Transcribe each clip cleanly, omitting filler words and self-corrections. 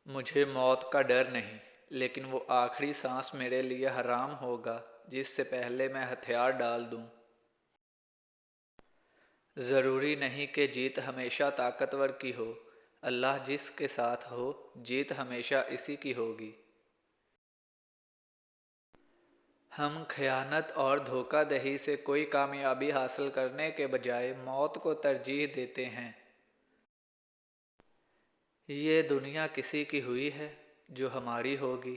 مجھے موت کا ڈر نہیں، لیکن وہ آخری سانس میرے لیے حرام ہوگا جس سے پہلے میں ہتھیار ڈال دوں۔ ضروری نہیں کہ جیت ہمیشہ طاقتور کی ہو، اللہ جس کے ساتھ ہو جیت ہمیشہ اسی کی ہوگی۔ ہم خیانت اور دھوکہ دہی سے کوئی کامیابی حاصل کرنے کے بجائے موت کو ترجیح دیتے ہیں۔ یہ دنیا کسی کی ہوئی ہے جو ہماری ہوگی۔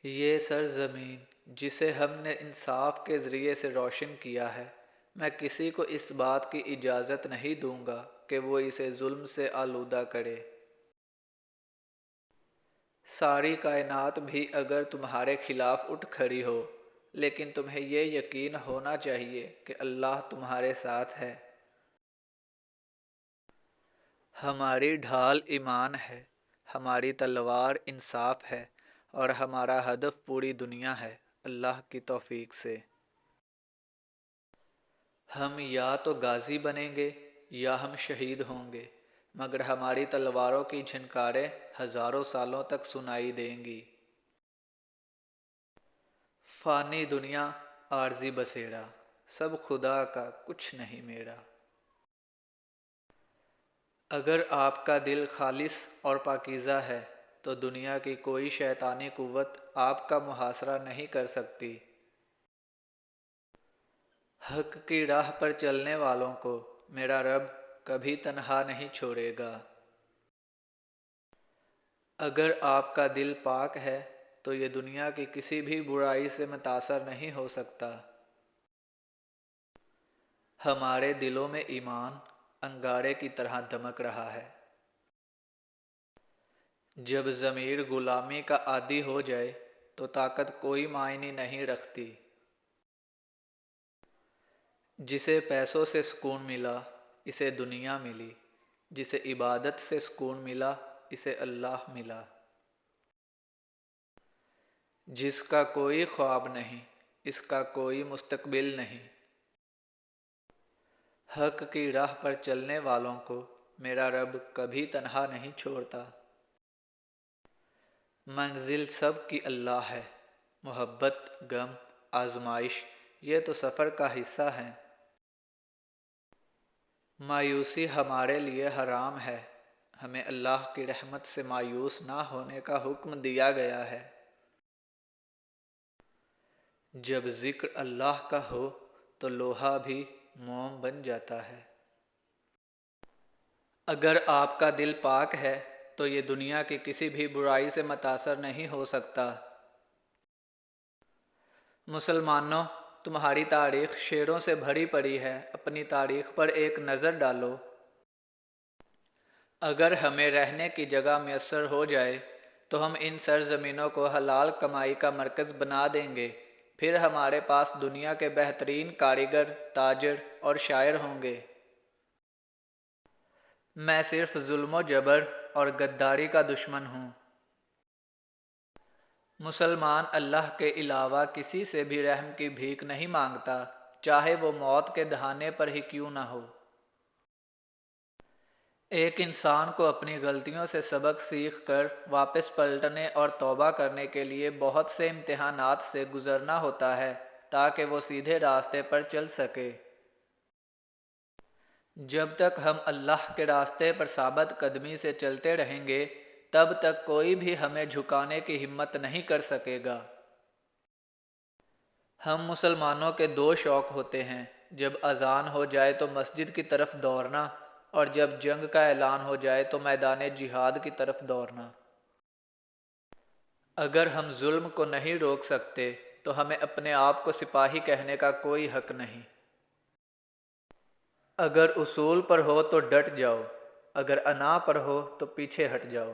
یہ سرزمین جسے ہم نے انصاف کے ذریعے سے روشن کیا ہے، میں کسی کو اس بات کی اجازت نہیں دوں گا کہ وہ اسے ظلم سے آلودہ کرے۔ ساری کائنات بھی اگر تمہارے خلاف اٹھ کھڑی ہو، لیکن تمہیں یہ یقین ہونا چاہیے کہ اللہ تمہارے ساتھ ہے۔ ہماری ڈھال ایمان ہے، ہماری تلوار انصاف ہے، اور ہمارا ہدف پوری دنیا ہے، اللہ کی توفیق سے۔ ہم یا تو غازی بنیں گے یا ہم شہید ہوں گے، مگر ہماری تلواروں کی جھنکاریں ہزاروں سالوں تک سنائی دیں گی۔ فانی دنیا عارضی بسیرا، سب خدا کا کچھ نہیں میرا۔ اگر آپ کا دل خالص اور پاکیزہ ہے تو دنیا کی کوئی شیطانی قوت آپ کا محاصرہ نہیں کر سکتی۔ حق کی راہ پر چلنے والوں کو میرا رب کبھی تنہا نہیں چھوڑے گا۔ اگر آپ کا دل پاک ہے تو یہ دنیا کی کسی بھی برائی سے متاثر نہیں ہو سکتا۔ ہمارے دلوں میں ایمان انگارے کی طرح دمک رہا ہے۔ جب ضمیر غلامی کا عادی ہو جائے تو طاقت کوئی معنی نہیں رکھتی۔ جسے پیسوں سے سکون ملا اسے دنیا ملی، جسے عبادت سے سکون ملا اسے اللہ ملا۔ جس کا کوئی خواب نہیں اس کا کوئی مستقبل نہیں۔ حق کی راہ پر چلنے والوں کو میرا رب کبھی تنہا نہیں چھوڑتا۔ منزل سب کی اللہ ہے، محبت، غم، آزمائش یہ تو سفر کا حصہ ہیں۔ مایوسی ہمارے لیے حرام ہے، ہمیں اللہ کی رحمت سے مایوس نہ ہونے کا حکم دیا گیا ہے۔ جب ذکر اللہ کا ہو تو لوہا بھی موم بن جاتا ہے۔ اگر آپ کا دل پاک ہے تو یہ دنیا کی کسی بھی برائی سے متاثر نہیں ہو سکتا۔ مسلمانوں، تمہاری تاریخ شیروں سے بھری پڑی ہے، اپنی تاریخ پر ایک نظر ڈالو۔ اگر ہمیں رہنے کی جگہ میسر ہو جائے تو ہم ان سرزمینوں کو حلال کمائی کا مرکز بنا دیں گے، پھر ہمارے پاس دنیا کے بہترین کاریگر، تاجر اور شاعر ہوں گے۔ میں صرف ظلم و جبر اور غداری کا دشمن ہوں۔ مسلمان اللہ کے علاوہ کسی سے بھی رحم کی بھیک نہیں مانگتا، چاہے وہ موت کے دہانے پر ہی کیوں نہ ہو۔ ایک انسان کو اپنی غلطیوں سے سبق سیکھ کر واپس پلٹنے اور توبہ کرنے کے لیے بہت سے امتحانات سے گزرنا ہوتا ہے تاکہ وہ سیدھے راستے پر چل سکے۔ جب تک ہم اللہ کے راستے پر ثابت قدمی سے چلتے رہیں گے تب تک کوئی بھی ہمیں جھکانے کی ہمت نہیں کر سکے گا۔ ہم مسلمانوں کے دو شوق ہوتے ہیں، جب اذان ہو جائے تو مسجد کی طرف دوڑنا، اور جب جنگ کا اعلان ہو جائے تو میدان جہاد کی طرف دوڑنا۔ اگر ہم ظلم کو نہیں روک سکتے تو ہمیں اپنے آپ کو سپاہی کہنے کا کوئی حق نہیں۔ اگر اصول پر ہو تو ڈٹ جاؤ، اگر انا پر ہو تو پیچھے ہٹ جاؤ۔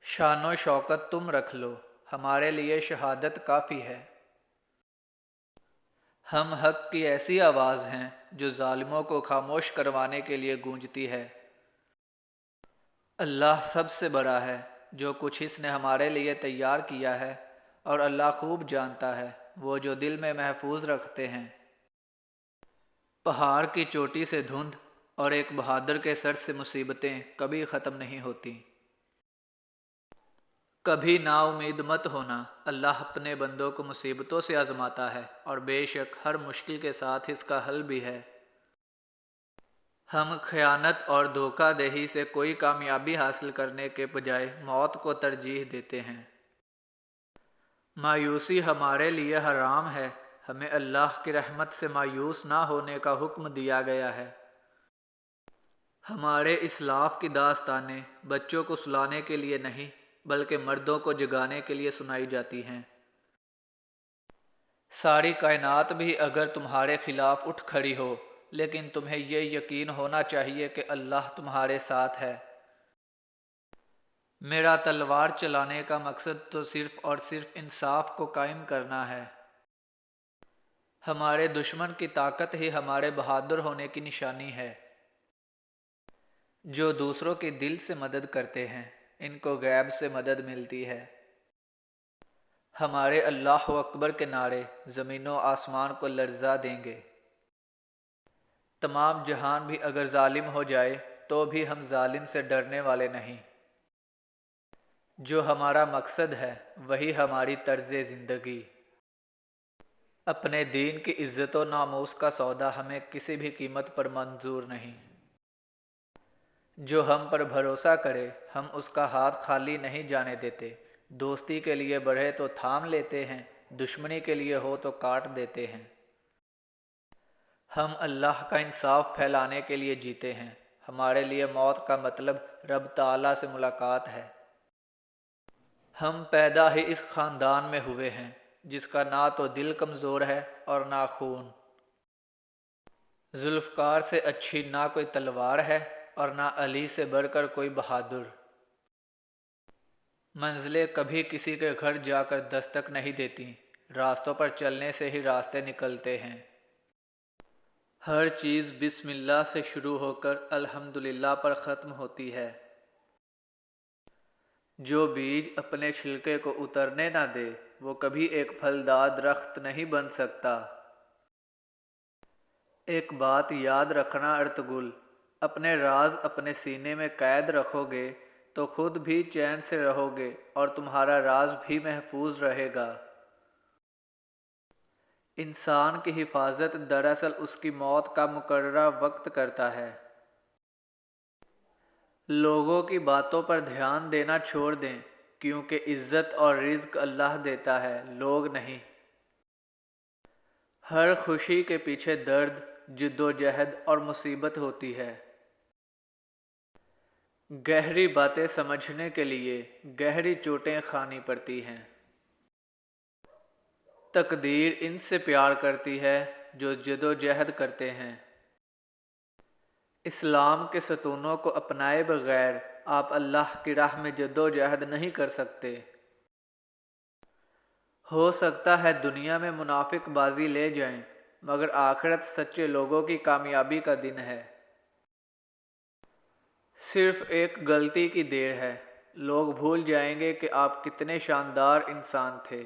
شان و شوکت تم رکھ لو، ہمارے لیے شہادت کافی ہے۔ ہم حق کی ایسی آواز ہیں جو ظالموں کو خاموش کروانے کے لیے گونجتی ہے۔ اللہ سب سے بڑا ہے، جو کچھ اس نے ہمارے لیے تیار کیا ہے، اور اللہ خوب جانتا ہے وہ جو دل میں محفوظ رکھتے ہیں۔ پہاڑ کی چوٹی سے دھند اور ایک بہادر کے سر سے مصیبتیں کبھی ختم نہیں ہوتی۔ کبھی نا امید مت ہونا، اللہ اپنے بندوں کو مصیبتوں سے آزماتا ہے اور بے شک ہر مشکل کے ساتھ اس کا حل بھی ہے۔ ہم خیانت اور دھوکہ دہی سے کوئی کامیابی حاصل کرنے کے بجائے موت کو ترجیح دیتے ہیں۔ مایوسی ہمارے لیے حرام ہے، ہمیں اللہ کی رحمت سے مایوس نہ ہونے کا حکم دیا گیا ہے۔ ہمارے اسلاف کی داستانیں بچوں کو سلانے کے لیے نہیں بلکہ مردوں کو جگانے کے لیے سنائی جاتی ہیں۔ ساری کائنات بھی اگر تمہارے خلاف اٹھ کھڑی ہو، لیکن تمہیں یہ یقین ہونا چاہیے کہ اللہ تمہارے ساتھ ہے۔ میرا تلوار چلانے کا مقصد تو صرف اور صرف انصاف کو قائم کرنا ہے۔ ہمارے دشمن کی طاقت ہی ہمارے بہادر ہونے کی نشانی ہے۔ جو دوسروں کی دل سے مدد کرتے ہیں ان کو غیب سے مدد ملتی ہے۔ ہمارے اللہ اکبر کے نعرے زمین و آسمان کو لرزا دیں گے۔ تمام جہان بھی اگر ظالم ہو جائے تو بھی ہم ظالم سے ڈرنے والے نہیں۔ جو ہمارا مقصد ہے وہی ہماری طرز زندگی۔ اپنے دین کی عزت و ناموس کا سودا ہمیں کسی بھی قیمت پر منظور نہیں۔ جو ہم پر بھروسہ کرے ہم اس کا ہاتھ خالی نہیں جانے دیتے۔ دوستی کے لیے بڑھے تو تھام لیتے ہیں، دشمنی کے لیے ہو تو کاٹ دیتے ہیں۔ ہم اللہ کا انصاف پھیلانے کے لیے جیتے ہیں۔ ہمارے لیے موت کا مطلب رب تعالیٰ سے ملاقات ہے۔ ہم پیدا ہی اس خاندان میں ہوئے ہیں جس کا نہ تو دل کمزور ہے اور نہ خون۔ ذوالفقار سے اچھی نہ کوئی تلوار ہے اور نہ علی سے بڑھ کر کوئی بہادر۔ منزلیں کبھی کسی کے گھر جا کر دستک نہیں دیتی، راستوں پر چلنے سے ہی راستے نکلتے ہیں۔ ہر چیز بسم اللہ سے شروع ہو کر الحمدللہ پر ختم ہوتی ہے۔ جو بیج اپنے چھلکے کو اترنے نہ دے وہ کبھی ایک پھلدار درخت نہیں بن سکتا۔ ایک بات یاد رکھنا ارطغرل، اپنے راز اپنے سینے میں قید رکھو گے تو خود بھی چین سے رہو گے اور تمہارا راز بھی محفوظ رہے گا۔ انسان کی حفاظت دراصل اس کی موت کا مقررہ وقت کرتا ہے۔ لوگوں کی باتوں پر دھیان دینا چھوڑ دیں کیونکہ عزت اور رزق اللہ دیتا ہے، لوگ نہیں۔ ہر خوشی کے پیچھے درد، جدوجہد اور مصیبت ہوتی ہے۔ گہری باتیں سمجھنے کے لیے گہری چوٹیں کھانی پڑتی ہیں۔ تقدیر ان سے پیار کرتی ہے جو جدوجہد کرتے ہیں۔ اسلام کے ستونوں کو اپنائے بغیر آپ اللہ کی راہ میں جدوجہد نہیں کر سکتے۔ ہو سکتا ہے دنیا میں منافق بازی لے جائیں مگر آخرت سچے لوگوں کی کامیابی کا دن ہے۔ صرف ایک غلطی کی دیر ہے، لوگ بھول جائیں گے کہ آپ کتنے شاندار انسان تھے۔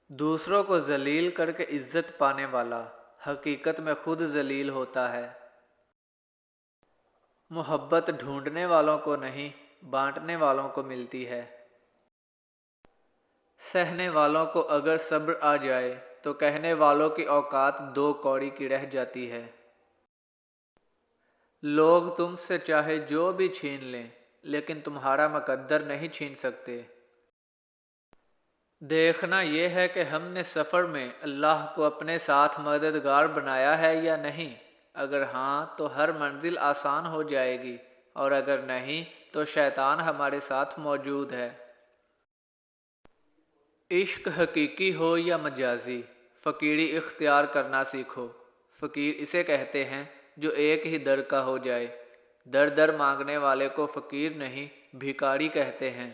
دوسروں کو ذلیل کر کے عزت پانے والا حقیقت میں خود ذلیل ہوتا ہے۔ محبت ڈھونڈنے والوں کو نہیں بانٹنے والوں کو ملتی ہے۔ سہنے والوں کو اگر صبر آ جائے تو کہنے والوں کی اوقات دو کوڑی کی رہ جاتی ہے۔ لوگ تم سے چاہے جو بھی چھین لیں لیکن تمہارا مقدر نہیں چھین سکتے۔ دیکھنا یہ ہے کہ ہم نے سفر میں اللہ کو اپنے ساتھ مددگار بنایا ہے یا نہیں۔ اگر ہاں تو ہر منزل آسان ہو جائے گی اور اگر نہیں تو شیطان ہمارے ساتھ موجود ہے۔ عشق حقیقی ہو یا مجازی، فقیری اختیار کرنا سیکھو۔ فقیر اسے کہتے ہیں جو ایک ہی در کا ہو جائے۔ در در مانگنے والے کو فقیر نہیں بھکاری کہتے ہیں۔